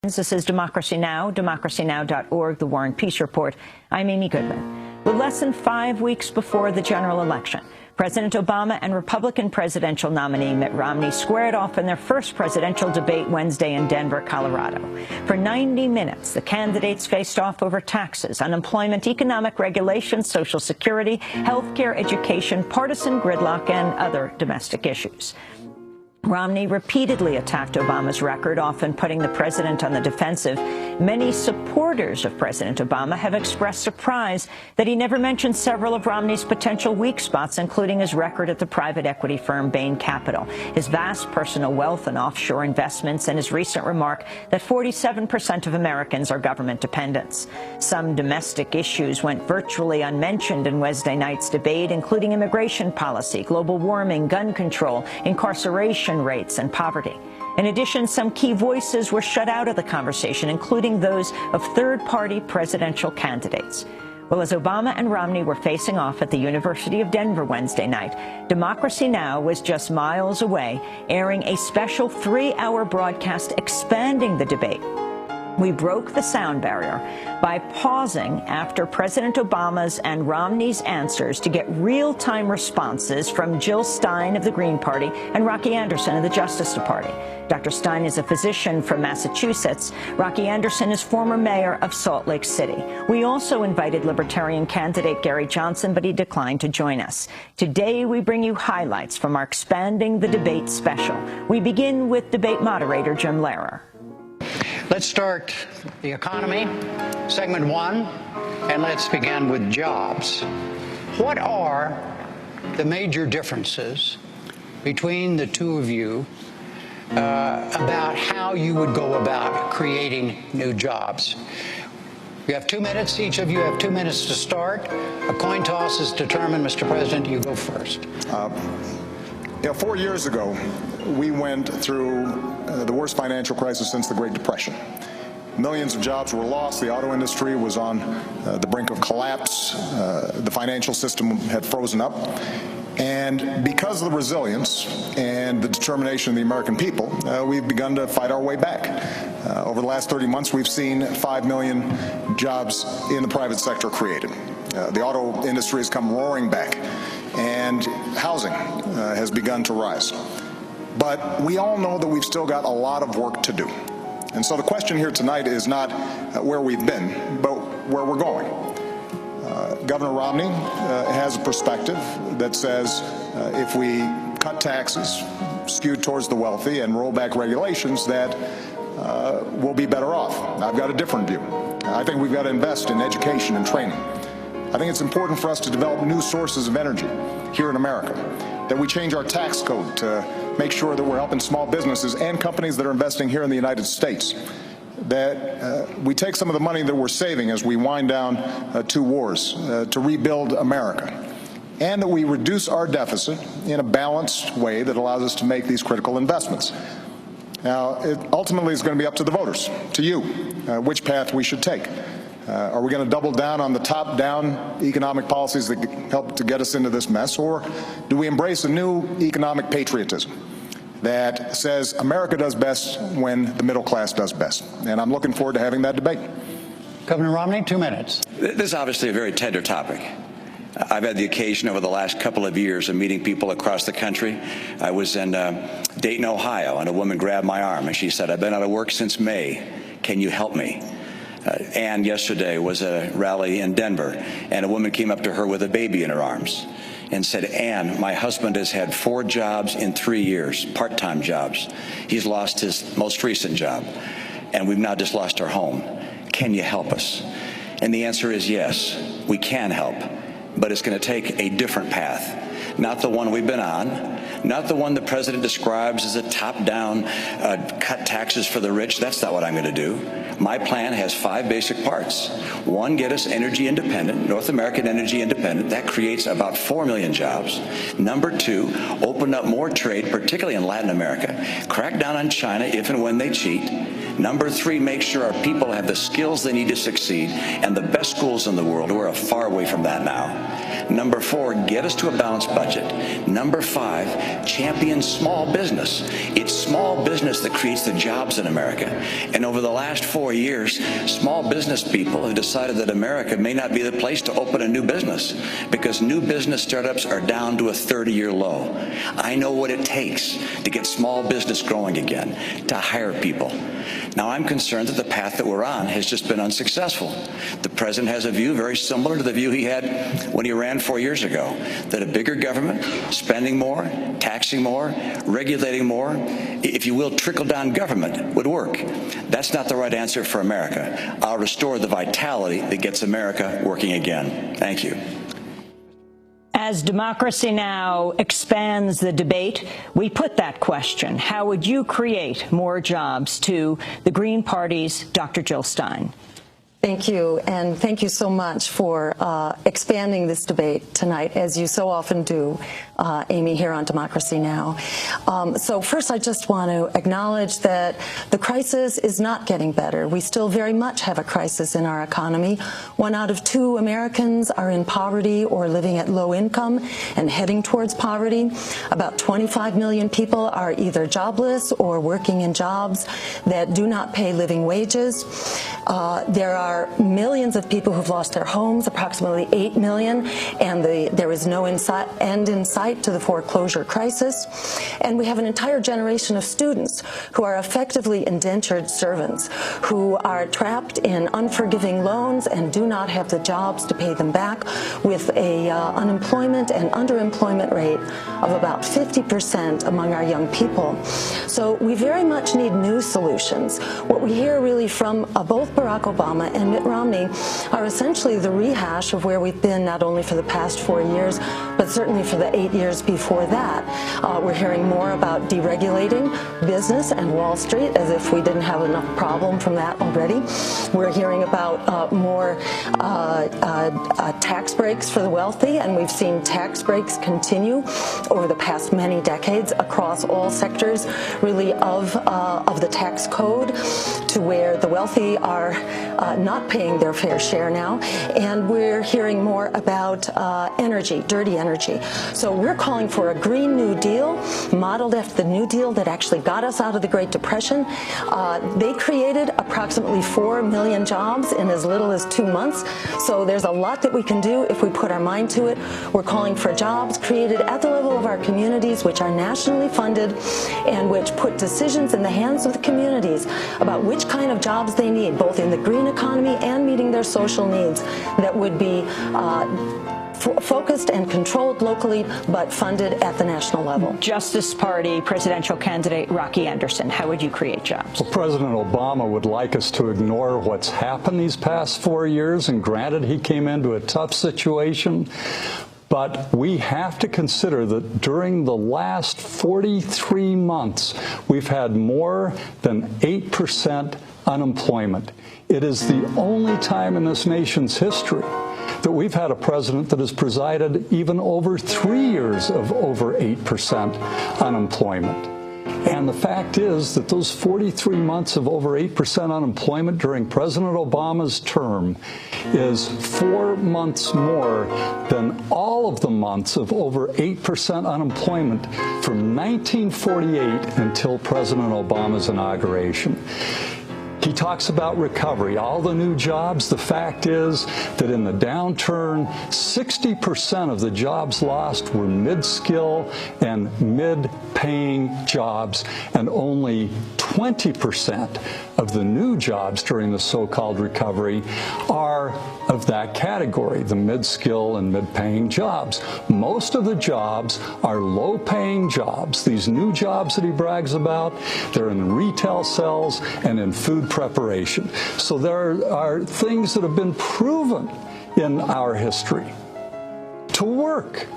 This is Democracy Now!, democracynow.org, The War and Peace Report. I'm Amy Goodman. With less than 5 weeks before the general election, President Obama and Republican presidential nominee Mitt Romney squared off in their first presidential debate Wednesday in Denver, Colorado. For 90 minutes, the candidates faced off over taxes, unemployment, economic regulation, Social Security, health care, education, partisan gridlock, and other domestic issues. Romney repeatedly attacked Obama's record, often putting the president on the defensive. Many supporters of President Obama have expressed surprise that he never mentioned several of Romney's potential weak spots, including his record at the private equity firm Bain Capital, his vast personal wealth and offshore investments, and his recent remark that 47% of Americans are government dependents. Some domestic issues went virtually unmentioned in Wednesday night's debate, including immigration policy, global warming, gun control, incarceration rates, and poverty. In addition, some key voices were shut out of the conversation, including those of third-party presidential candidates. Well, as Obama and Romney were facing off at the University of Denver Wednesday night, Democracy Now! Was just miles away, airing a special 3-hour broadcast expanding the debate. We broke the sound barrier by pausing after President Obama's and Romney's answers to get real-time responses from Jill Stein of the Green Party and Rocky Anderson of the Justice Party. Dr. Stein is a physician from Massachusetts. Rocky Anderson is former mayor of Salt Lake City. We also invited Libertarian candidate Gary Johnson, but he declined to join us. Today, we bring you highlights from our Expanding the Debate special. We begin with debate moderator Jim Lehrer. Let's start the economy, segment 1, and let's begin with jobs. What are the major differences between the two of you about how you would go about creating new jobs? You have 2 minutes. Each of you have 2 minutes to start. A coin toss is determined. Mr. President, you go first. 4 years ago, we went through the worst financial crisis since the Great Depression. Millions of jobs were lost. The auto industry was on the brink of collapse. The financial system had frozen up. And because of the resilience and the determination of the American people, we've begun to fight our way back. Over the last 30 months, we've seen 5 million jobs in the private sector created. The auto industry has come roaring back, and housing has begun to rise. But we all know that we've still got a lot of work to do. And so the question here tonight is not where we've been, but where we're going. Governor Romney has a perspective that says if we cut taxes skewed towards the wealthy and roll back regulations, that we'll be better off. I've got a different view. I think we've got to invest in education and training. I think it's important for us to develop new sources of energy here in America, that we change our tax code to make sure that we're helping small businesses and companies that are investing here in the United States, that we take some of the money that we're saving as we wind down 2 wars to rebuild America, and that we reduce our deficit in a balanced way that allows us to make these critical investments. Now, it ultimately is going to be up to the voters, to you, which path we should take. Are we going to double down on the top-down economic policies that help to get us into this mess, or do we embrace a new economic patriotism that says America does best when the middle class does best? And I'm looking forward to having that debate. Governor Romney, 2 minutes. This is obviously a very tender topic. I've had the occasion over the last couple of years of meeting people across the country. I was in Dayton, Ohio, and a woman grabbed my arm, and she said, "I've been out of work since May. Can you help me?" Ann yesterday was at a rally in Denver, and a woman came up to her with a baby in her arms and said, "Ann, my husband has had 4 jobs in 3 years, part-time jobs. He's lost his most recent job, and we've now just lost our home. Can you help us?" And the answer is yes, we can help, but it's going to take a different path. Not the one we've been on, not the one the president describes as a top-down cut taxes for the rich. That's not what I'm going to do. My plan has 5 basic parts. 1, get us energy independent, North American energy independent. That creates about 4 million jobs. Number 2, open up more trade, particularly in Latin America. Crack down on China if and when they cheat. Number 3, make sure our people have the skills they need to succeed and the best schools in the world. We're far away from that now. Number 4, get us to a balanced budget. Number 5, champion small business. It's small business that creates the jobs in America. And over the last 4 years, small business people have decided that America may not be the place to open a new business because new business startups are down to a 30-year low. I know what it takes to get small business growing again, to hire people. Now, I'm concerned that the path that we're on has just been unsuccessful. The president has a view very similar to the view he had when he ran 4 years ago, that a bigger government, spending more, taxing more, regulating more, if you will, trickle-down government would work. That's not the right answer for America. I'll restore the vitality that gets America working again. Thank you. As Democracy Now! Expands the debate, we put that question: how would you create more jobs? To the Green Party's Dr. Jill Stein. Thank you, and thank you so much for expanding this debate tonight, as you so often do, Amy, here on Democracy Now! So first, I just want to acknowledge that the crisis is not getting better. We still very much have a crisis in our economy. 1 out of 2 Americans are in poverty or living at low income and heading towards poverty. About 25 million people are either jobless or working in jobs that do not pay living wages. There are millions of people who've lost their homes, approximately 8 million, and there is no end in sight to the foreclosure crisis. And we have an entire generation of students who are effectively indentured servants, who are trapped in unforgiving loans and do not have the jobs to pay them back, with a unemployment and underemployment rate of about 50% among our young people. So we very much need new solutions. What we hear really from both Barack Obama and Mitt Romney are essentially the rehash of where we've been not only for the past 4 years, but certainly for the 8 years before that. We're hearing more about deregulating business and Wall Street, as if we didn't have enough problem from that already. We're hearing about more tax breaks for the wealthy, and we've seen tax breaks continue over the past many decades across all sectors, really, of the tax code, to where the wealthy are not paying their fair share now. And we're hearing more about energy, dirty energy. So we're calling for a Green New Deal, modeled after the New Deal that actually got us out of the Great Depression. They created approximately 4 million jobs in as little as 2 months. So there's a lot that we can do if we put our mind to it. We're calling for jobs created at the level of our communities, which are nationally funded and which put decisions in the hands of the communities about which kind of jobs they need, both in the green economy and meeting their social needs, that would be focused and controlled locally, but funded at the national level. Justice Party presidential candidate Rocky Anderson, how would you create jobs? Well, President Obama would like us to ignore what's happened these past 4 years, and granted, he came into a tough situation. But we have to consider that during the last 43 months, we've had more than 8% unemployment. It is the only time in this nation's history that we've had a president that has presided even over 3 years of over 8% unemployment. And the fact is that those 43 months of over 8% unemployment during President Obama's term is 4 months more than all of the months of over 8% unemployment from 1948 until President Obama's inauguration. He talks about recovery, all the new jobs. The fact is that in the downturn, 60% of the jobs lost were mid-skill and mid-paying jobs, and only 20% of the new jobs during the so-called recovery are of that category, the mid-skill and mid-paying jobs. Most of the jobs are low-paying jobs. These new jobs that he brags about, they're in retail sales and in food preparation. So there are things that have been proven in our history to work.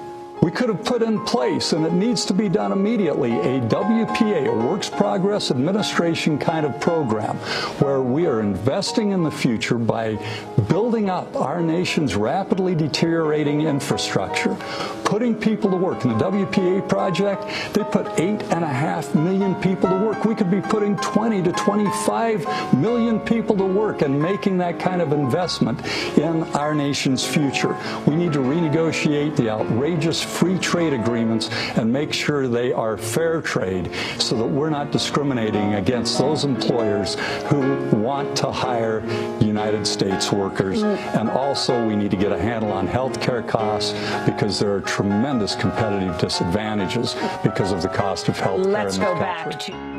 We could have put in place, and it needs to be done immediately, a WPA, a Works Progress Administration kind of program, where we are investing in the future by building up our nation's rapidly deteriorating infrastructure, putting people to work. In the WPA project, they put 8.5 million people to work. We could be putting 20 to 25 million people to work and making that kind of investment in our nation's future. We need to renegotiate the outrageous free trade agreements and make sure they are fair trade so that we're not discriminating against those employers who want to hire United States workers. And also, we need to get a handle on health care costs, because there are tremendous competitive disadvantages because of the cost of health care in this country. Let's go back to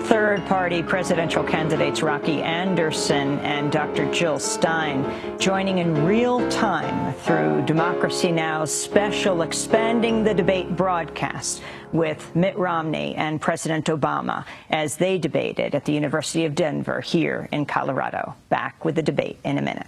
third-party presidential candidates Rocky Anderson and Dr. Jill Stein joining in real time through Democracy Now!'s special Expanding the Debate broadcast with Mitt Romney and President Obama as they debated at the University of Denver here in Colorado. Back with the debate in a minute.